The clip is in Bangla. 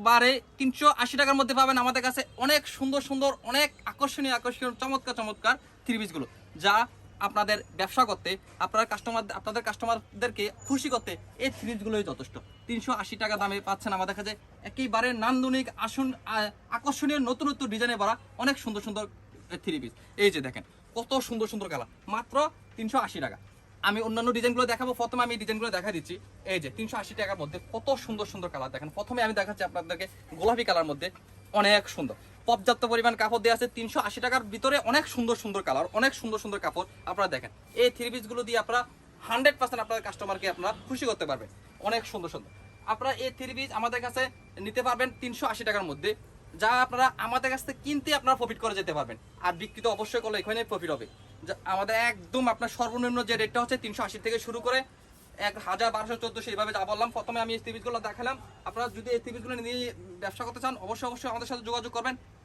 একবারে 380 টাকার মধ্যে পাবেন আমাদের কাছে অনেক সুন্দর সুন্দর অনেক আকর্ষণীয় চমৎকার চমৎকার থ্রি পিসগুলো, যা আপনাদের ব্যবসা করতে আপনাদের কাস্টমারদেরকে খুশি করতে এই থ্রি পিসগুলোই যথেষ্ট। 380 টাকা দামে পাচ্ছেন আমাদের কাছে একেবারে নান্দনিক আকর্ষণীয় নতুন নতুন ডিজাইনে ভরা অনেক সুন্দর সুন্দর থ্রি পিস। এই যে দেখেন কত সুন্দর সুন্দর কালার, মাত্র 380 টাকা। আমি অন্যান্য ডিজাইনগুলো দেখাবো, প্রথমে আমি ডিজাইনগুলো দেখা দিচ্ছি। এই যে 380 টাকার মধ্যে কত সুন্দর সুন্দর কালার দেখেন। প্রথমে আমি দেখাচ্ছি আপনাদেরকে গোলাপি কালার মধ্যে অনেক সুন্দর পর্যাপ্ত পরিমাণ কাপড় দেওয়া আছে। 380 টাকার ভিতরে অনেক সুন্দর সুন্দর কালার, অনেক সুন্দর সুন্দর কাপড়। আপনারা দেখেন এই থ্রি পিসগুলো দিয়ে আপনারা 100% আপনাদের কাস্টমারকে আপনারা খুশি করতে পারবেন। অনেক সুন্দর সুন্দর আপনারা এই থ্রি পিস আমাদের কাছে নিতে পারবেন 380 টাকার মধ্যে, যা আপনারা আমাদের কাছ থেকে কিনতে আপনারা প্রফিট করে যেতে পারবেন। আর বিক্রি তো অবশ্যই করলে এখানে প্রফিট হবে। আমাদের একদম আপনার সর্বনিম্ন যে রেটটা হচ্ছে 380 থেকে শুরু করে 1000, 1200, 1400 এইভাবে যা বললাম। প্রথমে আমি এই থ্রি পিসগুলো দেখালাম। আপনারা যদি এই থ্রি পিসগুলো নিয়ে ব্যবসা করতে চান অবশ্যই অবশ্যই আমাদের সাথে যোগাযোগ করবেন।